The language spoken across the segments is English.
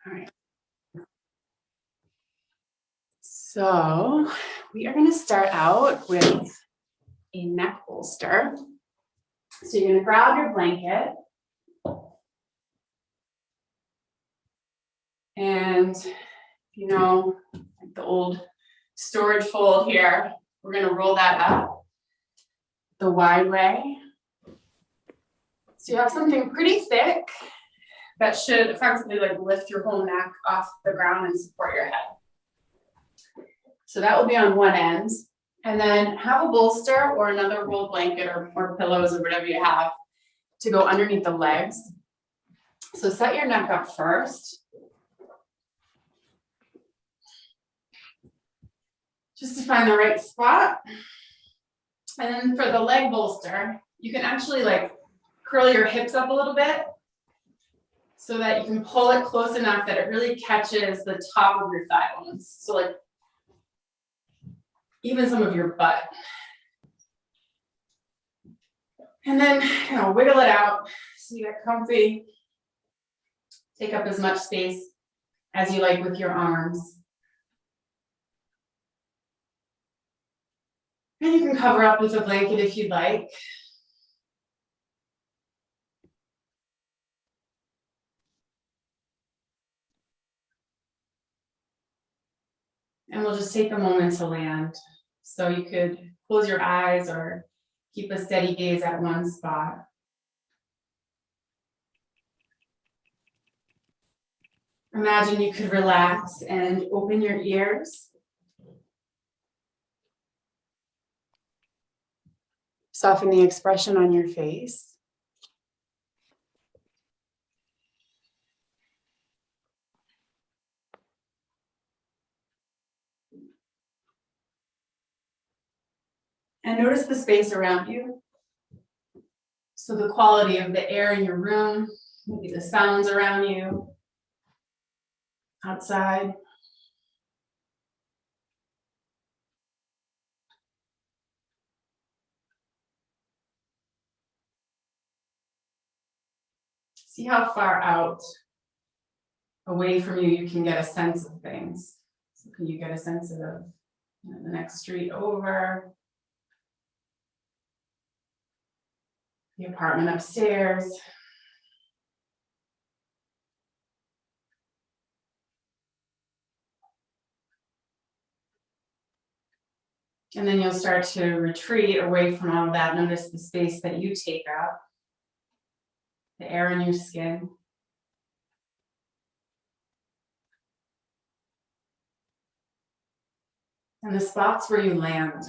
All right. So we are going to start out with a neck bolster. So you're going to grab your blanket. And, you know, like the old storage fold here, we're going to roll that up the wide way. So you have something pretty thick that should effectively like lift your whole neck off the ground and support your head. So that will be on one end. And then have a bolster or another rolled blanket or pillows or whatever you have to go underneath the legs. So set your neck up first. Just to find the right spot. And then for the leg bolster, you can actually like curl your hips up a little bit so that you can pull it close enough that it really catches the top of your thigh bones. So like even some of your butt. And then, you know, wiggle it out so you get comfy. Take up as much space as you like with your arms. And you can cover up with a blanket if you'd like. And we'll just take a moment to land. So you could close your eyes or keep a steady gaze at one spot. Imagine you could relax and open your ears. Soften the expression on your face. And notice the space around you. So the quality of the air in your room, maybe the sounds around you, outside. See how far out, away from you, you can get a sense of things. So can you get a sense of the next street over, the apartment upstairs. And then you'll start to retreat away from all of that. Notice the space that you take up, the air in your skin. And the spots where you land.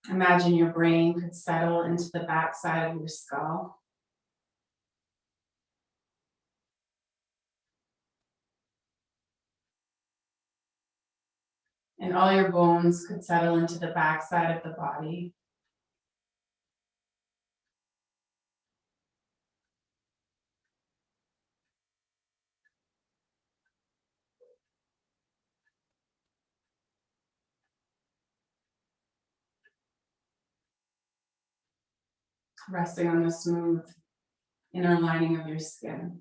Imagine your brain could settle into the back side of your skull. And all your bones could settle into the back side of the body. Resting on the smooth inner lining of your skin.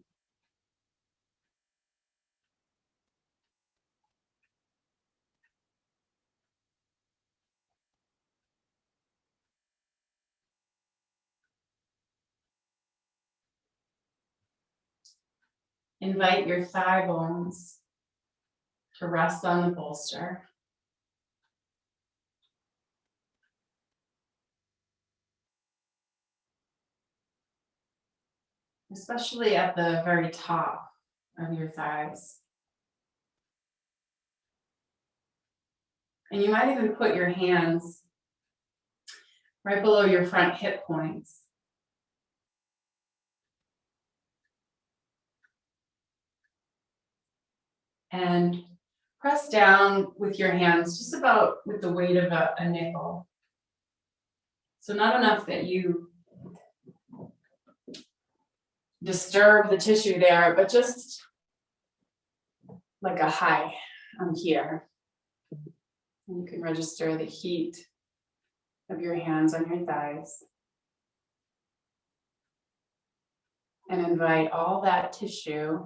Invite your thigh bones to rest on the bolster. Especially at the very top of your thighs. And you might even put your hands right below your front hip points. And press down with your hands just about with the weight of a nickel. So not enough that you disturb the tissue there, but just like a hi, I'm here. And you can register the heat of your hands on your thighs. And invite all that tissue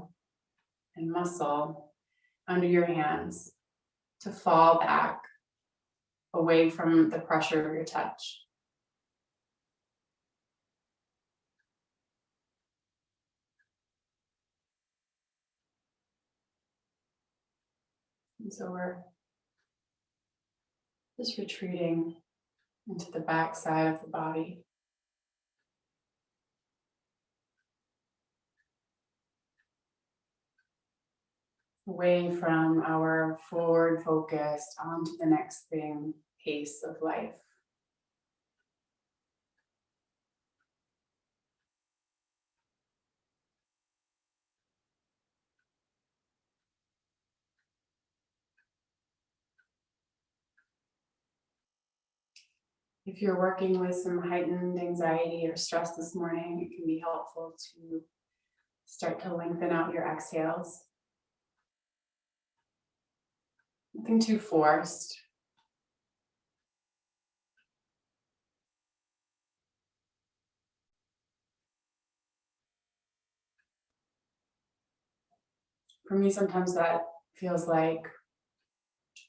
and muscle under your hands to fall back away from the pressure of your touch. And so we're just retreating into the back side of the body. Away from our forward focused onto the next thing pace of life. If you're working with some heightened anxiety or stress this morning, it can be helpful to start to lengthen out your exhales. Nothing too forced. For me, sometimes that feels like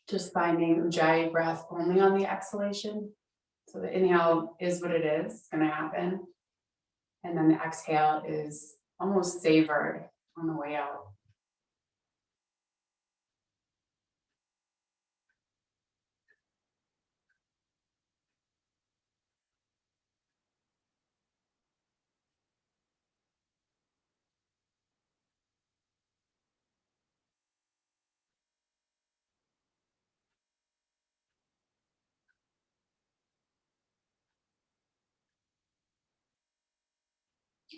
just finding Ujjayi breath only on the exhalation. So the inhale is what it is, it's gonna happen. And then the exhale is almost savored on the way out.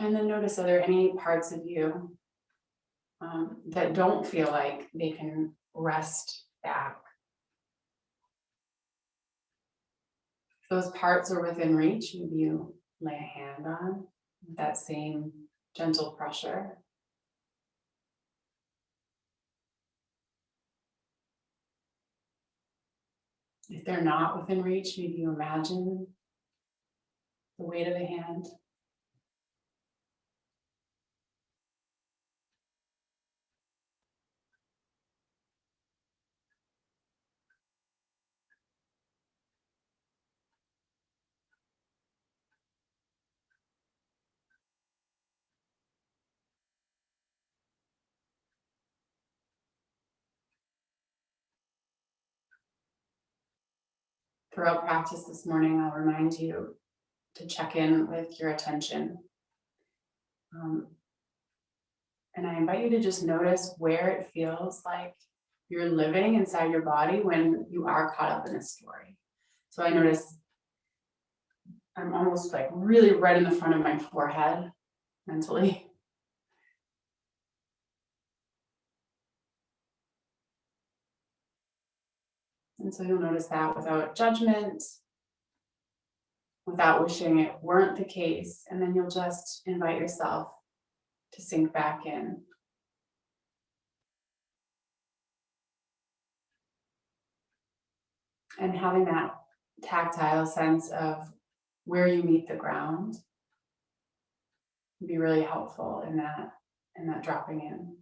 And then notice, are there any parts of you that don't feel like they can rest back? If those parts are within reach, maybe you lay a hand on with that same gentle pressure. If they're not within reach, maybe you imagine the weight of the hand. Throughout practice this morning, I'll remind you to check in with your attention. And I invite you to just notice where it feels like you're living inside your body when you are caught up in a story. So I notice I'm almost like really right in the front of my forehead mentally. And so you'll notice that without judgment, without wishing it weren't the case. And then you'll just invite yourself to sink back in. And having that tactile sense of where you meet the ground can be really helpful in that dropping in.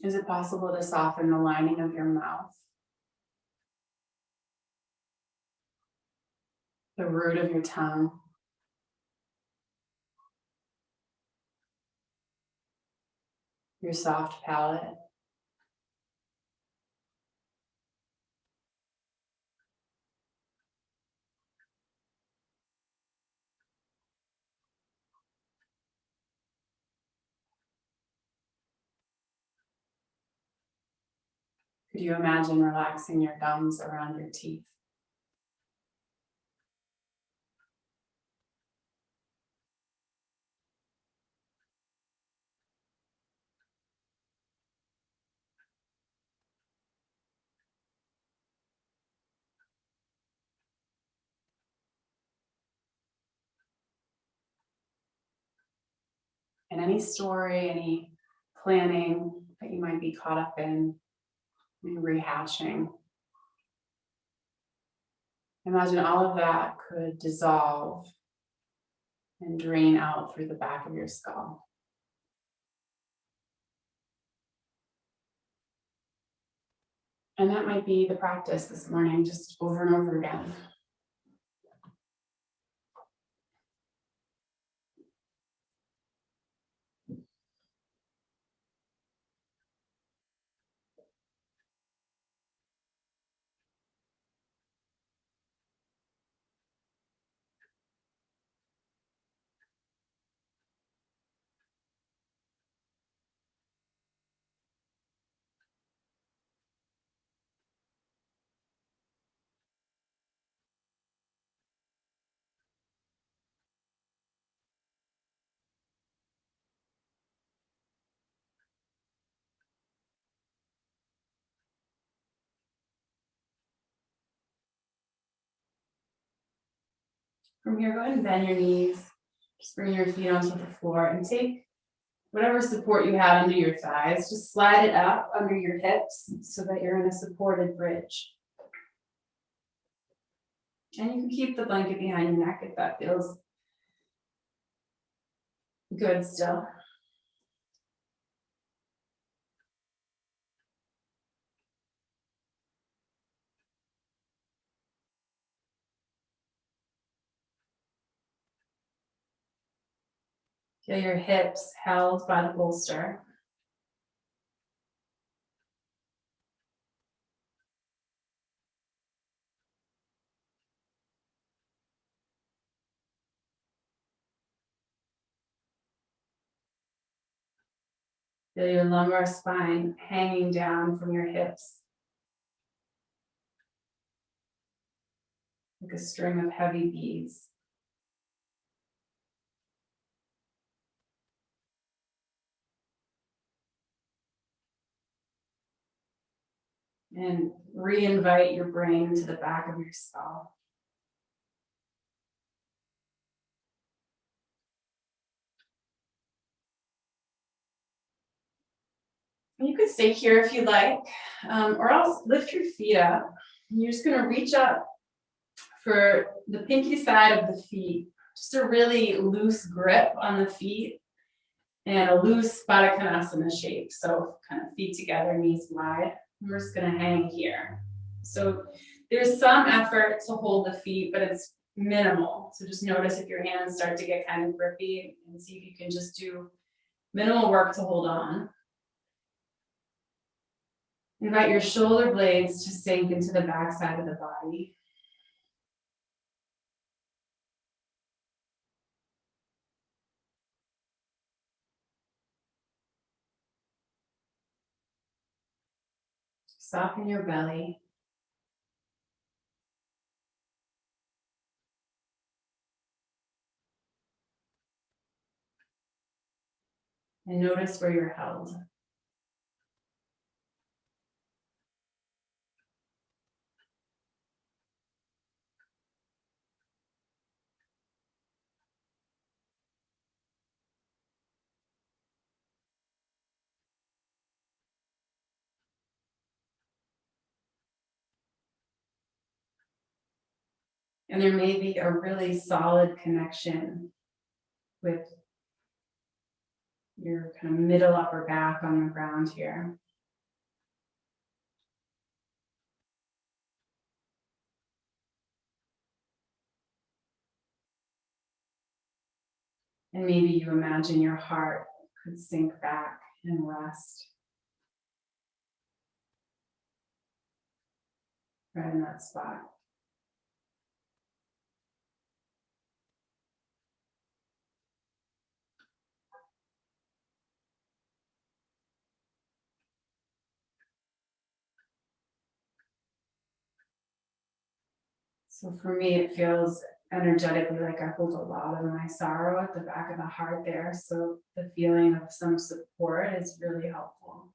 Is it possible to soften the lining of your mouth, the root of your tongue, your soft palate? Could you imagine relaxing your gums around your teeth? And any story, any planning that you might be caught up in, rehashing. Imagine all of that could dissolve and drain out through the back of your skull. And that might be the practice this morning, just over and over again. From here, go ahead and bend your knees. Just bring your feet onto the floor and take whatever support you have under your thighs. Just slide it up under your hips so that you're in a supported bridge. And you can keep the blanket behind your neck if that feels good still. Feel your hips held by the bolster. Feel your lumbar spine hanging down from your hips like a string of heavy beads. And re-invite your brain to the back of your skull. You could stay here if you like, or else lift your feet up. You're just gonna reach up for the pinky side of the feet, just a really loose grip on the feet and a loose Baddha Konasana shape. So kind of feet together, knees wide. We're just gonna hang here. So there's some effort to hold the feet, but it's minimal. So just notice if your hands start to get kind of grippy and see if you can just do minimal work to hold on. Invite your shoulder blades to sink into the back side of the body. Soften your belly. And notice where you're held. And there may be a really solid connection with your kind of middle upper back on the ground here. And maybe you imagine your heart could sink back and rest right in that spot. So for me, it feels energetically like I hold a lot of my sorrow at the back of the heart there. So the feeling of some support is really helpful.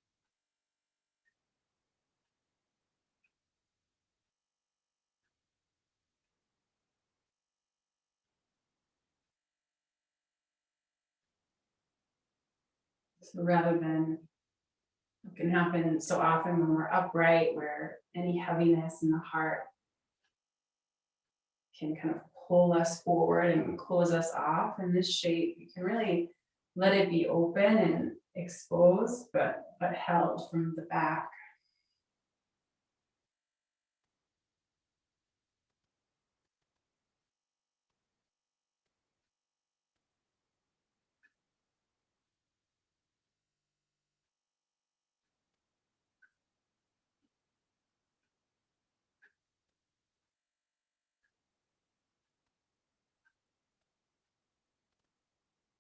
So rather than what can happen so often when we're upright, where any heaviness in the heart can kind of pull us forward and close us off. In this shape, you can really let it be open and exposed, but held from the back.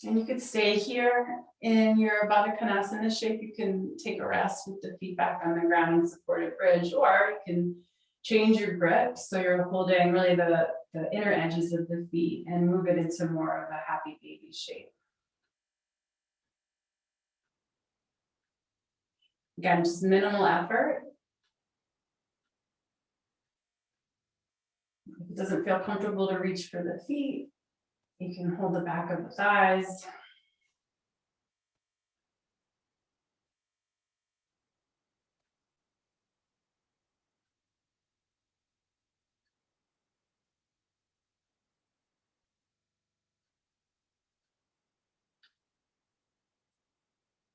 And you could stay here in your Baddha Konasana shape. You can take a rest with the feet back on the ground and supported bridge, or you can change your grip so you're holding really the inner edges of the feet and move it into more of a happy baby shape. Again, just minimal effort. If it doesn't feel comfortable to reach for the feet, you can hold the back of the thighs.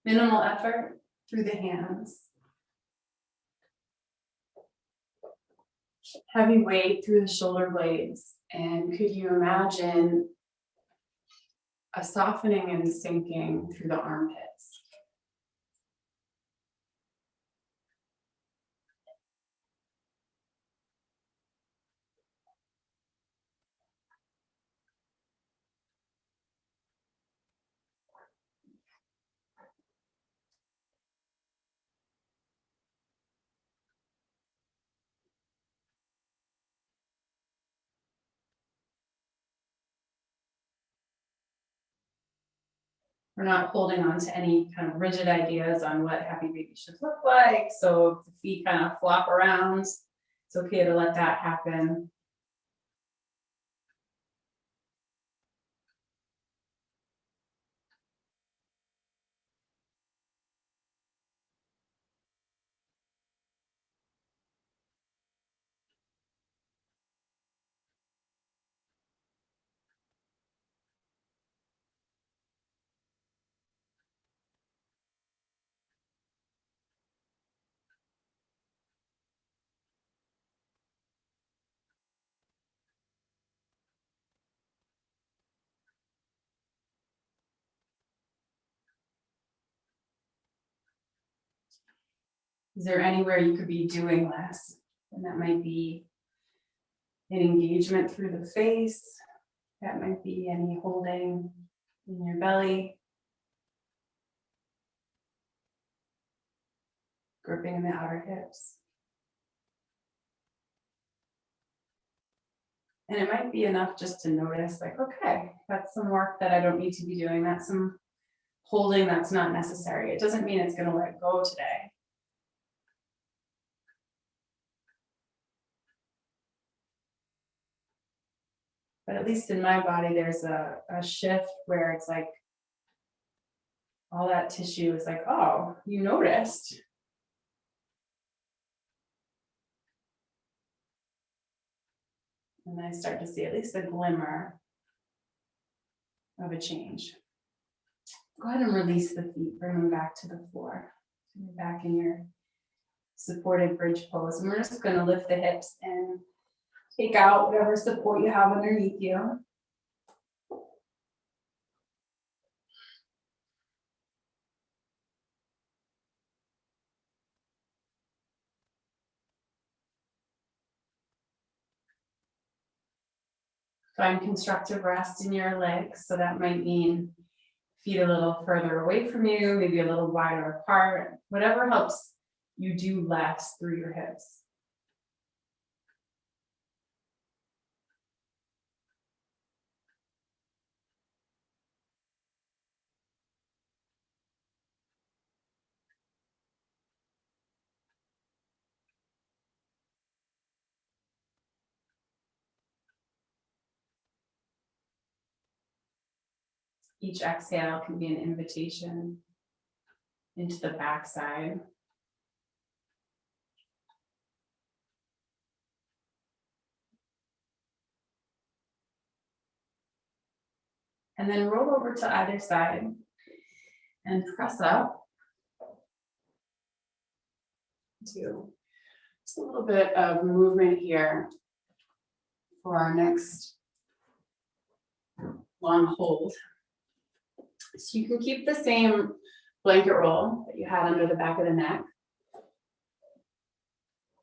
Minimal effort through the hands. Heavy weight through the shoulder blades. And could you imagine a softening and sinking through the armpits? We're not holding on to any kind of rigid ideas on what happy baby should look like. So if the feet kind of flop around, it's okay to let that happen. Is there anywhere you could be doing less? And that might be an engagement through the face. That might be any holding in your belly. Gripping in the outer hips. And it might be enough just to notice, like, okay, that's some work that I don't need to be doing. That's some holding that's not necessary. It doesn't mean it's going to let go today. But at least in my body, there's a shift where it's like all that tissue is like, oh, you noticed. And I start to see at least a glimmer of a change. Go ahead and release the feet, bring them back to the floor. So you're back in your supported bridge pose. And we're just going to lift the hips and take out whatever support you have underneath you. Find constructive rest in your legs. So that might mean feet a little further away from you, maybe a little wider apart, whatever helps you do less through your hips. Each exhale can be an invitation into the backside. And then roll over to either side and press up to just a little bit of movement here for our next long hold. So you can keep the same blanket roll that you had under the back of the neck.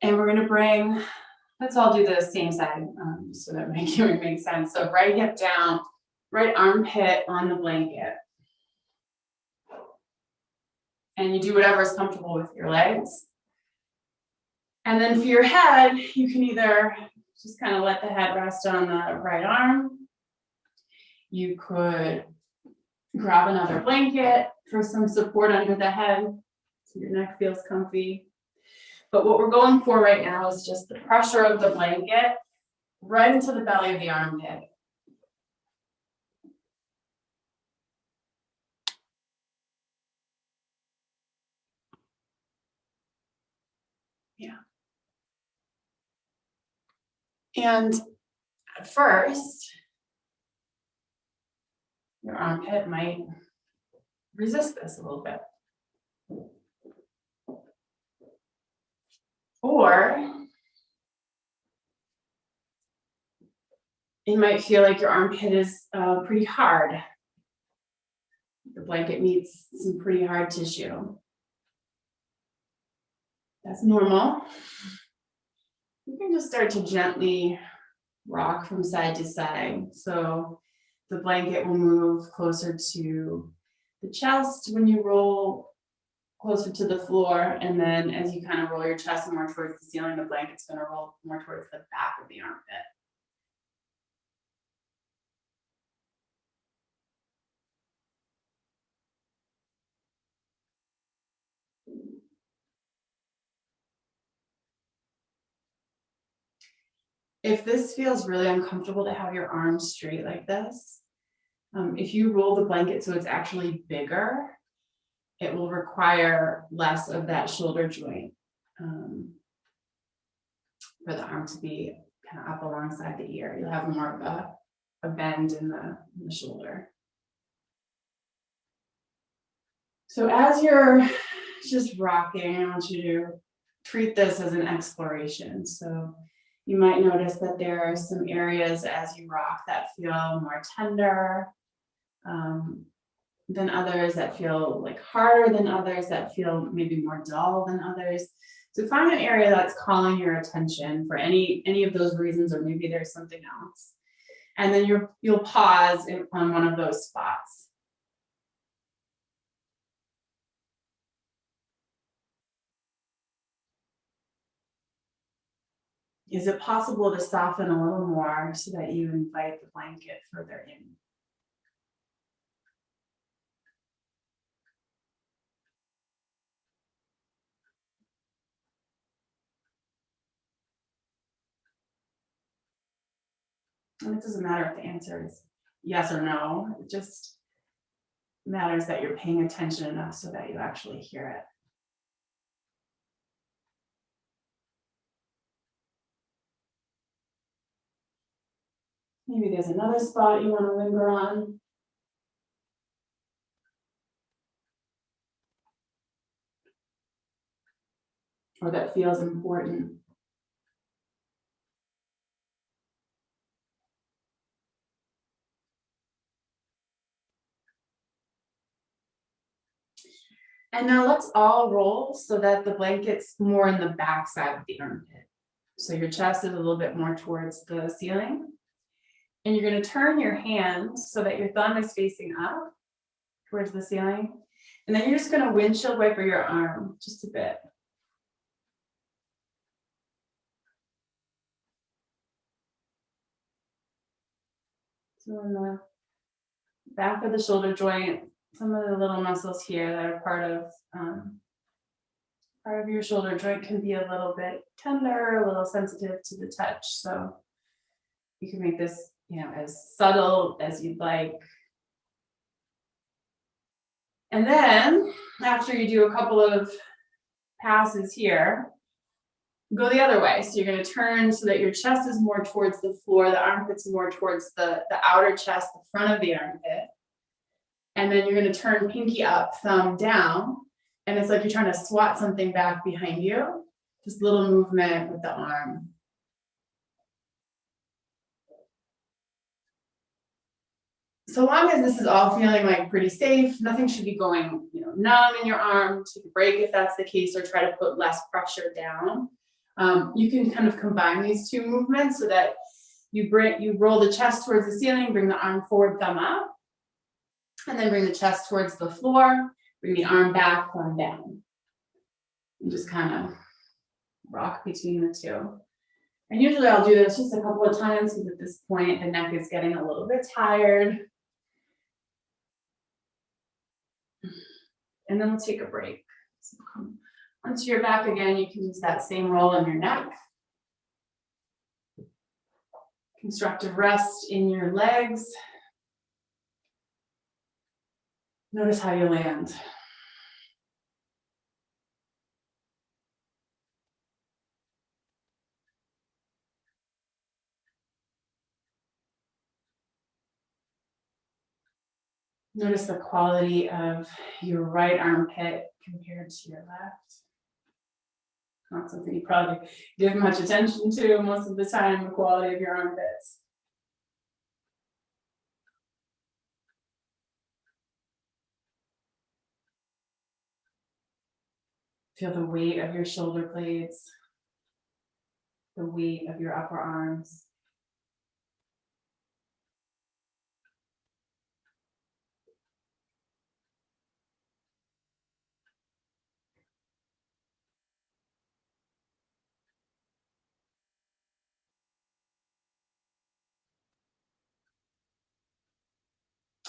And we're going to bring, let's all do the same side so that it makes sense. So right hip down, right armpit on the blanket. And you do whatever is comfortable with your legs. And then for your head, you can either just kind of let the head rest on the right arm. You could grab another blanket for some support under the head so your neck feels comfy. But what we're going for right now is just the pressure of the blanket right into the belly of the armpit. Yeah. And at first, your armpit might resist this a little bit. Or it might feel like your armpit is pretty hard. The blanket meets some pretty hard tissue. That's normal. You can just start to gently rock from side to side. So the blanket will move closer to the chest when you roll closer to the floor. And then as you kind of roll your chest more towards the ceiling, the blanket's going to roll more towards the back of the armpit. If this feels really uncomfortable to have your arms straight like this, if you roll the blanket so it's actually bigger, it will require less of that shoulder joint for the arm to be kind of up alongside the ear. You'll have more of a bend in the shoulder. So as you're just rocking, I want you to treat this as an exploration. So you might notice that there are some areas as you rock that feel more tender than others, that feel like harder than others, that feel maybe more dull than others. So find an area that's calling your attention for any of those reasons, or maybe there's something else. And then you'll pause on one of those spots. Is it possible to soften a little more so that you invite the blanket further in? And it doesn't matter if the answer is yes or no. It just matters that you're paying attention enough so that you actually hear it. Maybe there's another spot you want to linger on. Or that feels important. And now let's all roll so that the blanket's more in the back side of the armpit. So your chest is a little bit more towards the ceiling. And you're going to turn your hands so that your thumb is facing up towards the ceiling. And then you're just going to windshield wiper your arm just a bit. So on the back of the shoulder joint, some of the little muscles here that are part of your shoulder joint can be a little bit tender, a little sensitive to the touch. So you can make this, as subtle as you'd like. And then after you do a couple of passes here, go the other way. So you're going to turn so that your chest is more towards the floor, the armpits more towards the outer chest, the front of the armpit. And then you're going to turn pinky up, thumb down. And it's like you're trying to swat something back behind you. Just little movement with the arm. So long as this is all feeling like pretty safe, nothing should be going, numb in your arm. Take a break if that's the case, or try to put less pressure down. You can kind of combine these two movements so that you roll the chest towards the ceiling, bring the arm forward, thumb up, and then bring the chest towards the floor, bring the arm back, thumb down. And just kind of rock between the two. And usually I'll do this just a couple of times because at this point the neck is getting a little bit tired. And then we'll take a break. So come onto your back again, you can use that same roll on your neck. Constructive rest in your legs. Notice how you land. Notice the quality of your right armpit compared to your left. Not something you probably give much attention to most of the time, the quality of your armpits. Feel the weight of your shoulder blades, the weight of your upper arms.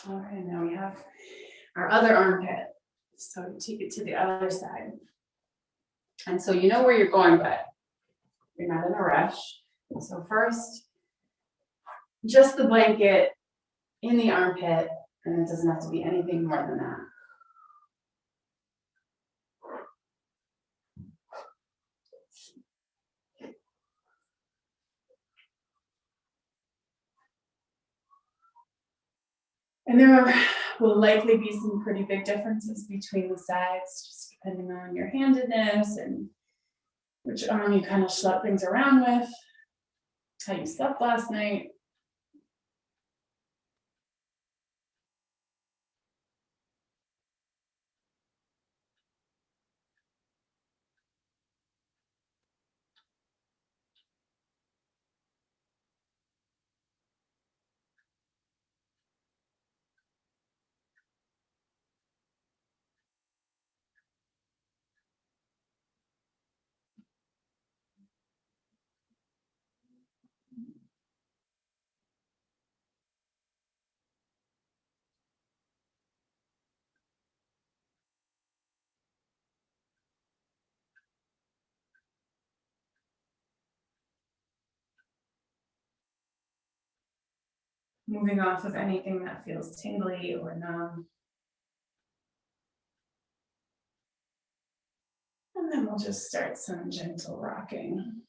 Okay, now we have our other armpit. So take it to the other side. And so you know where you're going, but you're not in a rush. So first, just the blanket in the armpit, and it doesn't have to be anything more than that. And there will likely be some pretty big differences between the sides, just depending on your handedness and which arm you kind of schlep things around with, how you slept last night. Moving off of anything that feels tingly or numb. And then we'll just start some gentle rocking.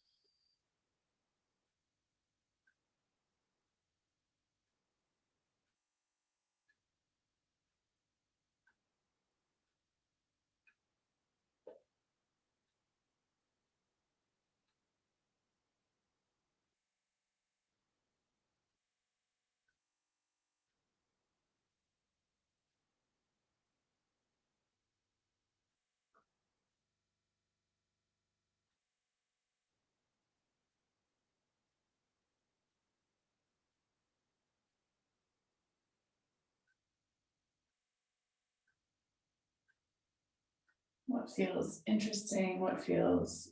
What feels interesting, what feels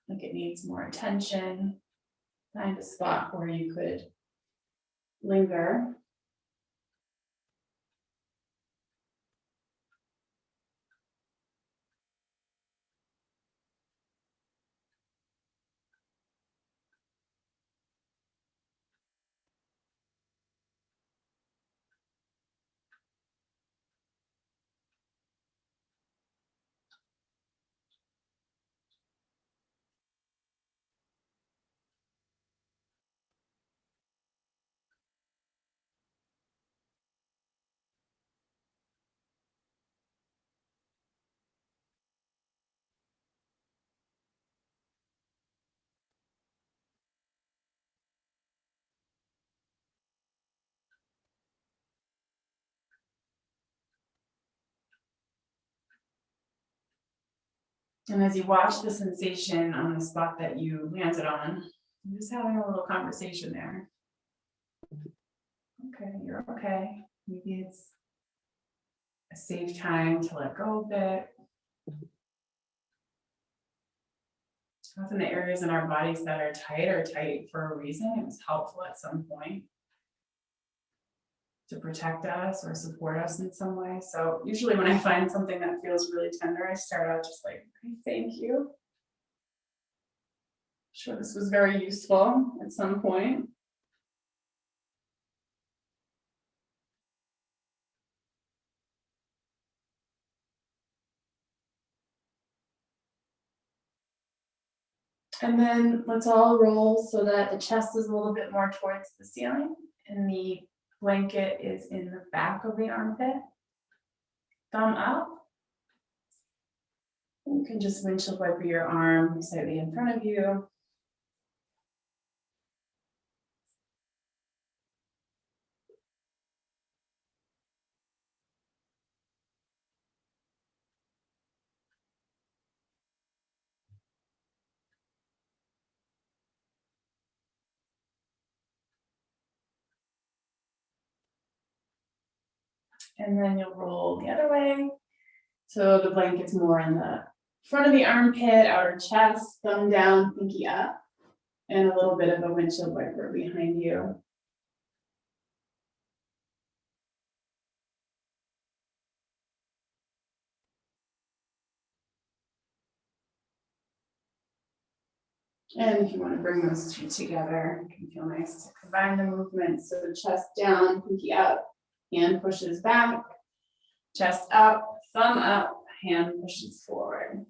like it needs more attention. Find a spot where you could linger. And as you watch the sensation on the spot that you landed on, you're just having a little conversation there. Okay, you're okay. Maybe it's a safe time to let go a bit. Often the areas in our bodies that are tight for a reason. It was helpful at some point to protect us or support us in some way. So usually when I find something that feels really tender, I start out just like, okay, thank you. I'm sure this was very useful at some point. And then let's all roll so that the chest is a little bit more towards the ceiling and the blanket is in the back of the armpit. Thumb up. You can just windshield wiper your arm slightly in front of you. And then you'll roll the other way. So the blanket's more in the front of the armpit, outer chest, thumb down, pinky up, and a little bit of a windshield wiper behind you. And if you want to bring those two together, it can feel nice to combine the movements. So chest down, pinky up, hand pushes back, chest up, thumb up, hand pushes forward.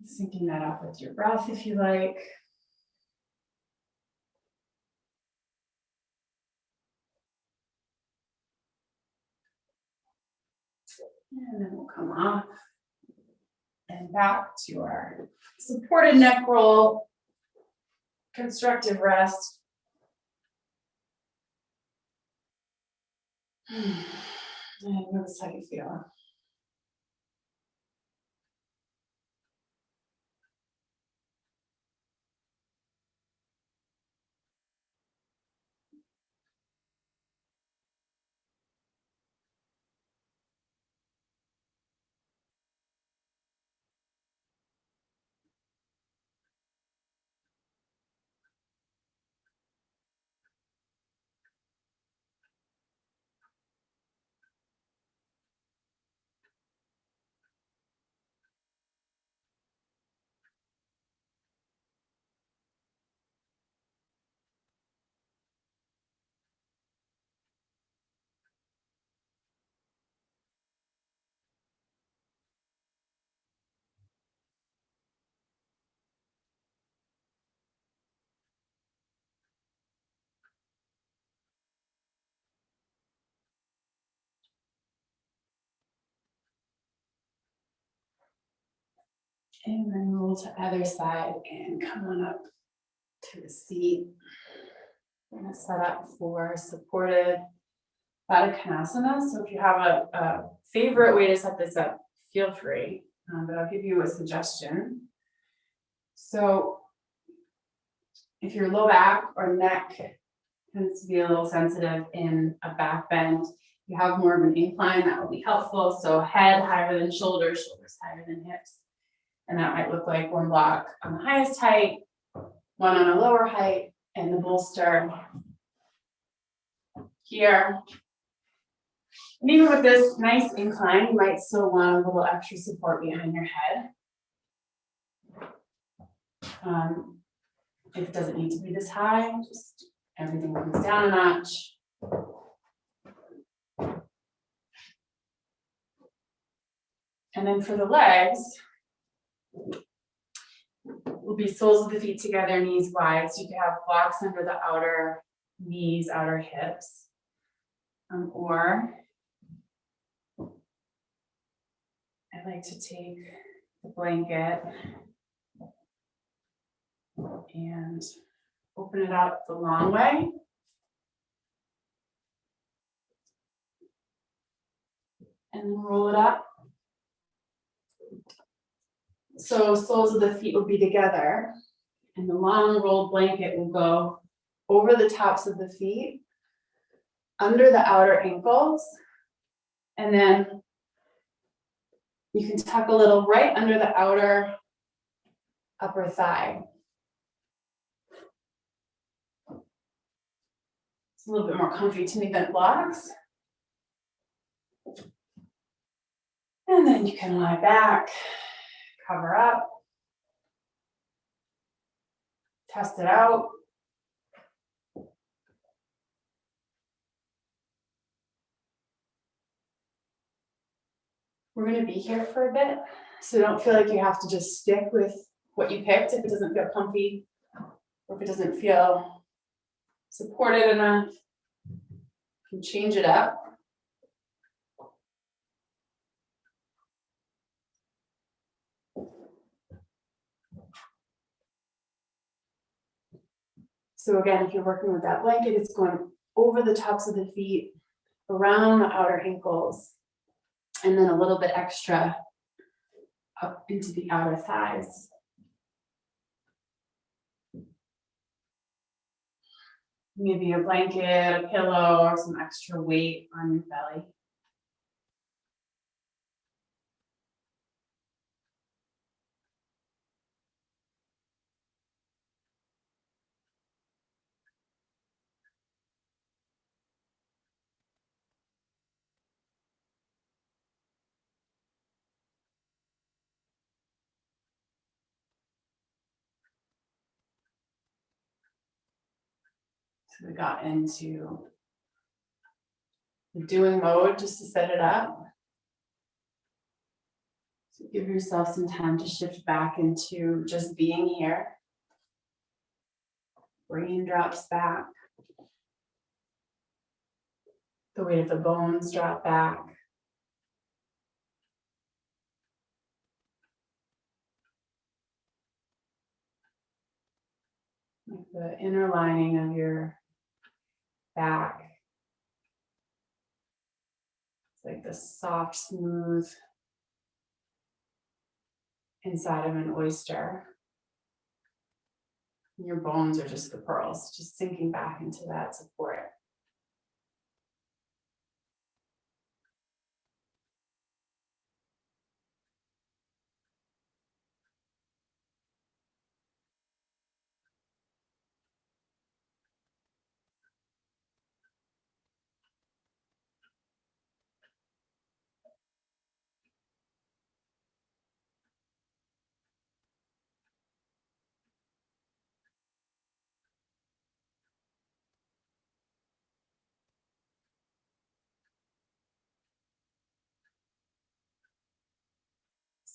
Syncing that up with your breath if you like. And then we'll come off and back to our supported neck roll, constructive rest. And notice how you feel. And then roll to other side and come on up to the seat. We're going to set up for supported Baddha Konasana. So if you have a favorite way to set this up, feel free, but I'll give you a suggestion. So if your low back or neck tends to be a little sensitive in a back bend, you have more of an incline, that will be helpful. So head higher than shoulders, shoulders higher than hips. And that might look like one block on the highest height, one on a lower height, and the bolster here. And even with this nice incline, you might still want a little extra support behind your head. It doesn't need to be this high, just everything comes down a notch. And then for the legs, will be soles of the feet together, knees wide. So you can have blocks under the outer knees, outer hips. Or I like to take the blanket and open it up the long way. and then roll it up. So soles of the feet will be together, and the long rolled blanket will go over the tops of the feet, under the outer ankles, and then you can tuck a little right under the outer upper thigh. It's a little bit more comfy to me than it blocks. And then you can lie back, cover up, test it out. We're going to be here for a bit, so don't feel like you have to just stick with what you picked if it doesn't feel comfy or if it doesn't feel supported enough. You can change it up. So again, if you're working with that blanket, it's going over the tops of the feet, around the outer ankles, and then a little bit extra up into the outer thighs. Maybe a blanket, a pillow, or some extra weight on your belly. So we got into the doing mode just to set it up. So give yourself some time to shift back into just being here. Brain drops back. The weight of the bones drop back. Like the inner lining of your back. It's like the soft, smooth inside of an oyster. And your bones are just the pearls, just sinking back into that support.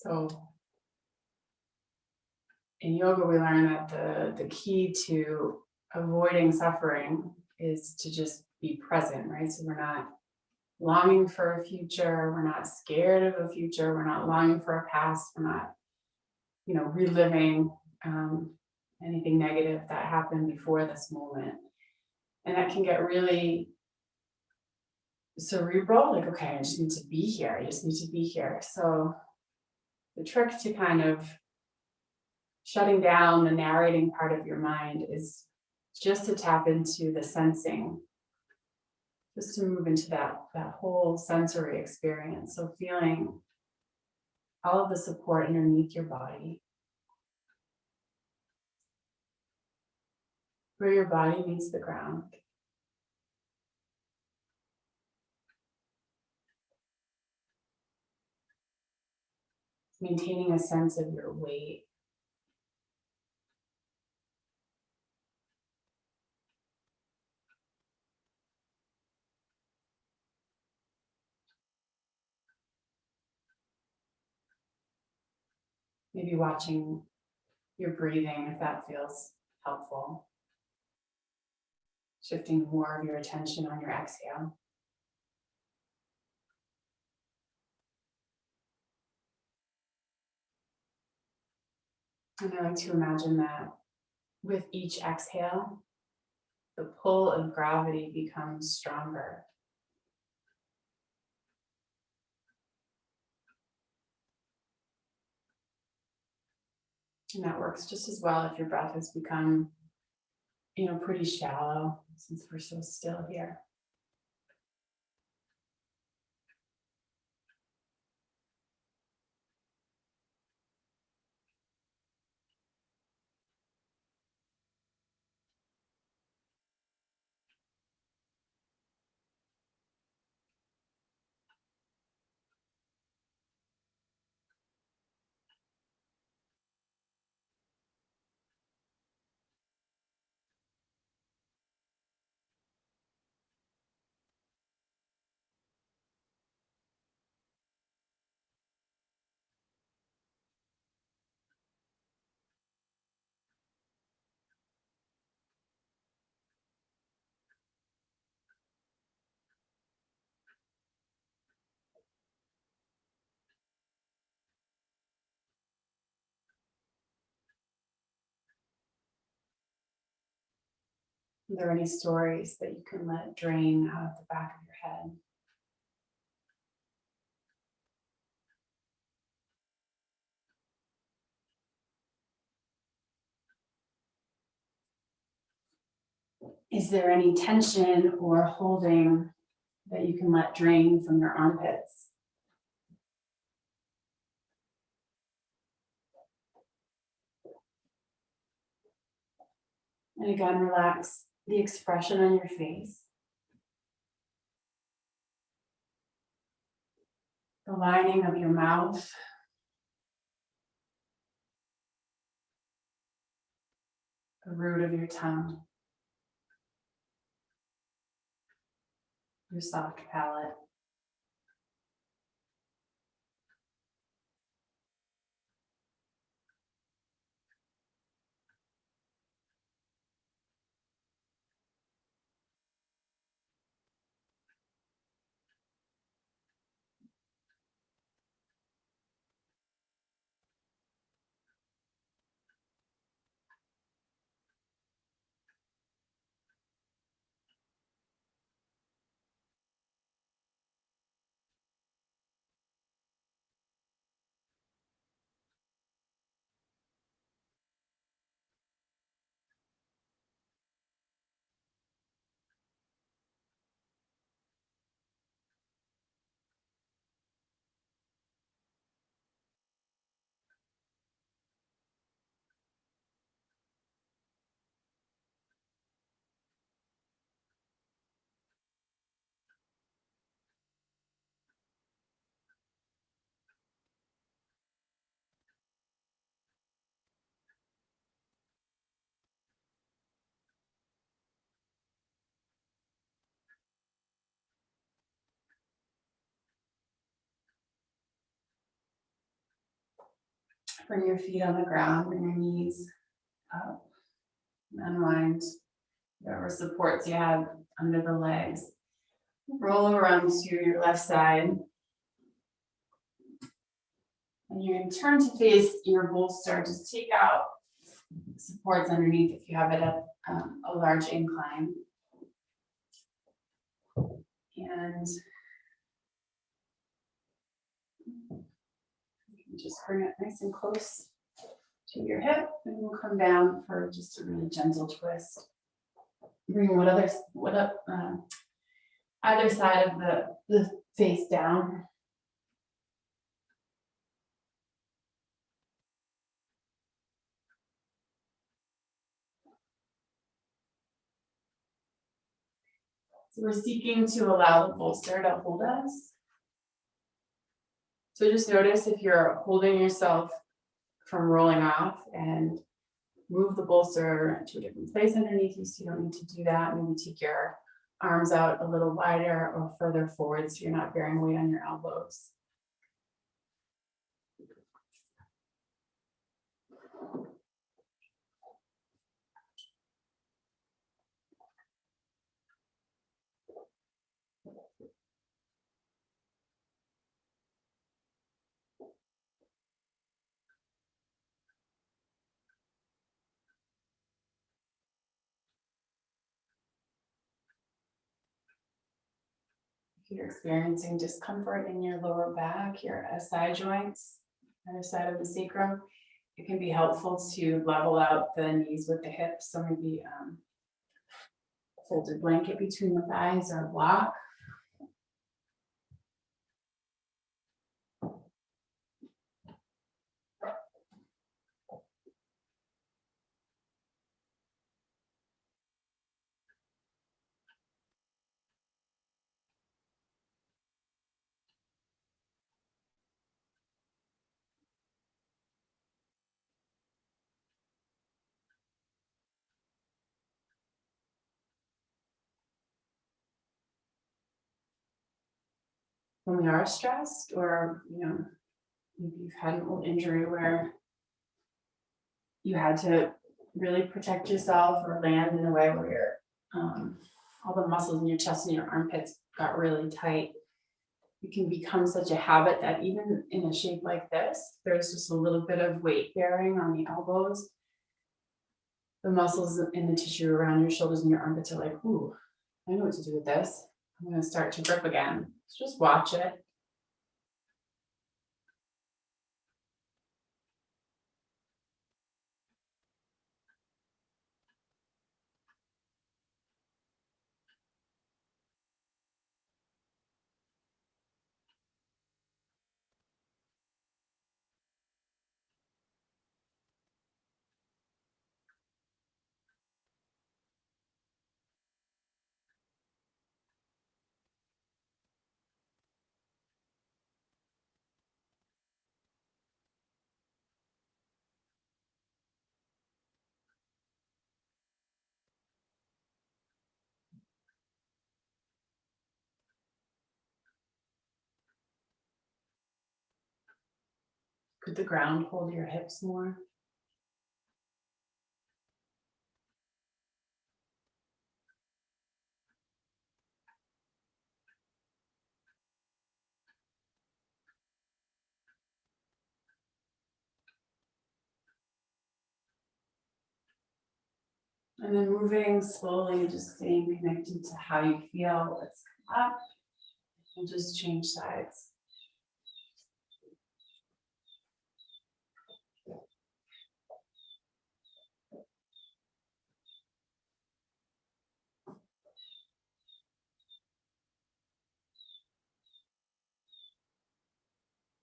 So in yoga, we learn that the key to avoiding suffering is to just be present, right? So we're not longing for a future, we're not scared of a future, we're not longing for a past, we're not, reliving anything negative that happened before this moment. And that can get really cerebral, like, okay, I just need to be here, I just need to be here. So the trick to kind of shutting down the narrating part of your mind is just to tap into the sensing, just to move into that whole sensory experience. So feeling all of the support underneath your body, where your body meets the ground. Maintaining a sense of your weight. Maybe watching your breathing if that feels helpful. Shifting more of your attention on your exhale. And I like to imagine that with each exhale, the pull of gravity becomes stronger. And that works just as well if your breath has become, pretty shallow since we're so still here. Are there any stories that you can let drain out of the back of your head? Is there any tension or holding that you can let drain from your armpits? And again, relax the expression on your face, the lining of your mouth, the root of your tongue, your soft palate. Bring your feet on the ground, bring your knees up, and unwind whatever supports you have under the legs. Roll over onto your left side. And you're going to turn to face your bolster. Just take out supports underneath if you have it at a large incline. And you just bring it nice and close to your hip, and we'll come down for just a really gentle twist. Bring either side of the face down. So we're seeking to allow the bolster to hold us. So just notice if you're holding yourself from rolling off, and move the bolster to a different place underneath you, so you don't need to do that. Maybe take your arms out a little wider or further forward so you're not bearing weight on your elbows. If you're experiencing discomfort in your lower back, your SI joints, other side of the sacrum, it can be helpful to level out the knees with the hips. So maybe folded blanket between the thighs or a block. When we are stressed, or maybe you've had an old injury where you had to really protect yourself or land in a way where all the muscles in your chest and your armpits got really tight, it can become such a habit that even in a shape like this, there's just a little bit of weight bearing on the elbows. The muscles in the tissue around your shoulders and your armpits are like, ooh, I know what to do with this. I'm going to start to grip again. So just watch it. Could the ground hold your hips more? And then moving slowly, just staying connected to how you feel. Let's come up and just change sides.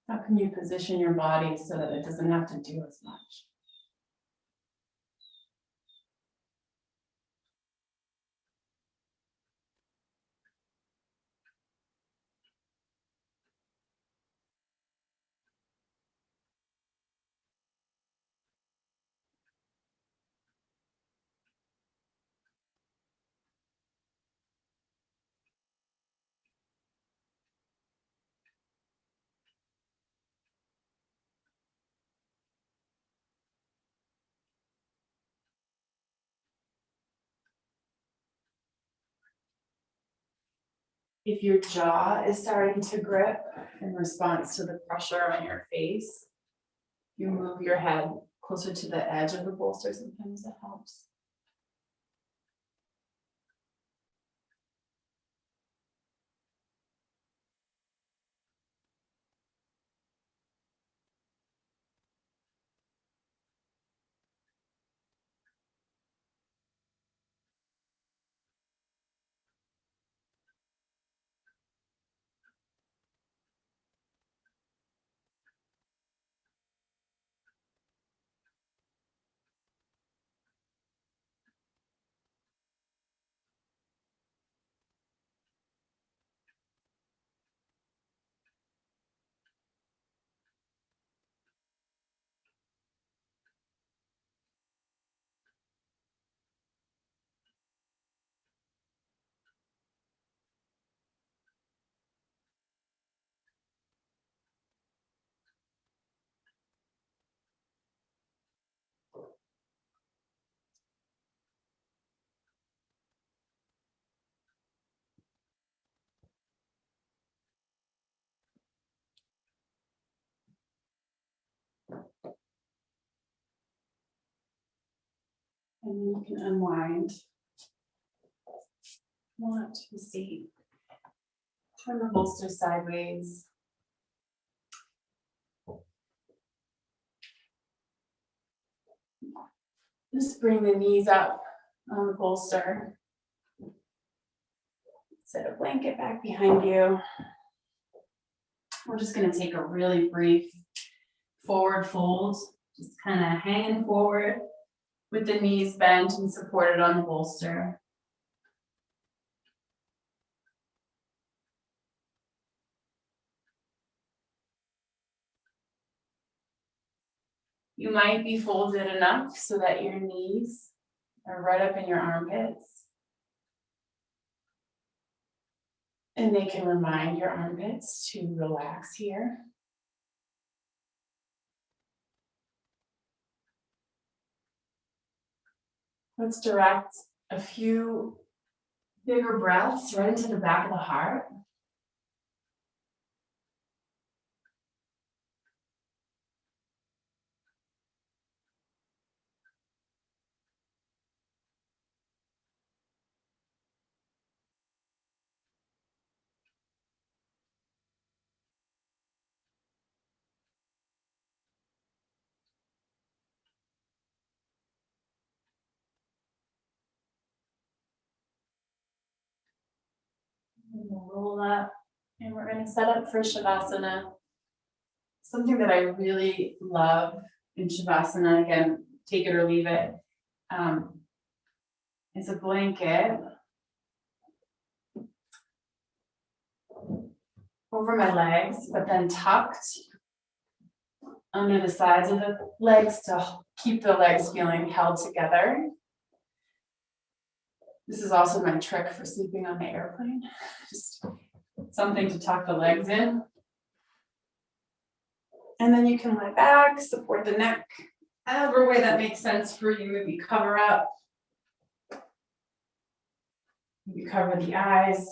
How can you position your body so that it doesn't have to do as much? If your jaw is starting to grip in response to the pressure on your face, you move your head closer to the edge of the bolster. Sometimes it helps. And then you can unwind. Want to see. Turn the bolster sideways. Just bring the knees up on the bolster. Set a blanket back behind you. We're just going to take a really brief forward fold, just kind of hanging forward with the knees bent and supported on the bolster. You might be folded enough so that your knees are right up in your armpits. And they can remind your armpits to relax here. Let's direct a few bigger breaths right into the back of the heart. And we'll roll up and we're going to set up for Shavasana. Something that I really love in Shavasana, again, take it or leave it, is a blanket over my legs, but then tucked under the sides of the legs to keep the legs feeling held together. This is also my trick for sleeping on the airplane. Just something to tuck the legs in. And then you can lie back, support the neck, however way that makes sense for you. Maybe cover up. Maybe cover the eyes.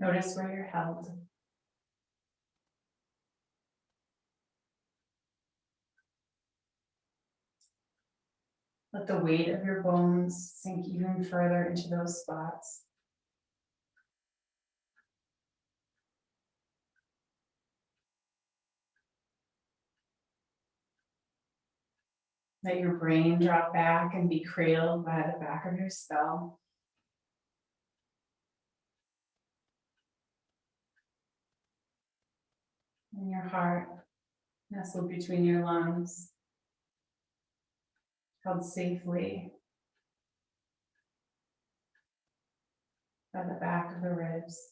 Notice where you're held. Let the weight of your bones sink even further into those spots. Let your brain drop back and be cradled by the back of your skull. And your heart nestled between your lungs, held safely by the back of the ribs.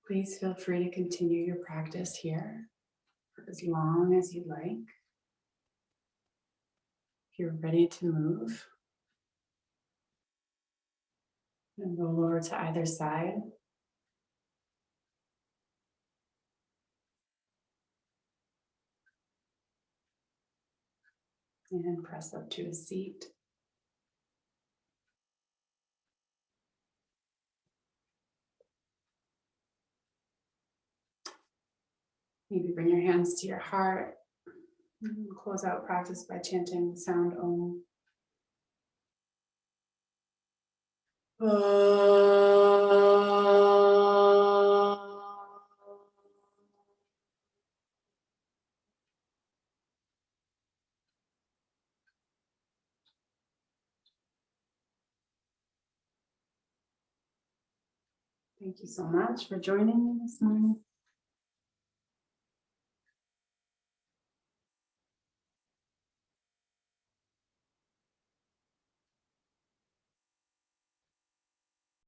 Please feel free to continue your practice here for as long as you'd like. If you're ready to move, and roll over to either side. And press up to a seat. Maybe bring your hands to your heart. And close out practice by chanting the sound Om. Thank you so much for joining me this morning.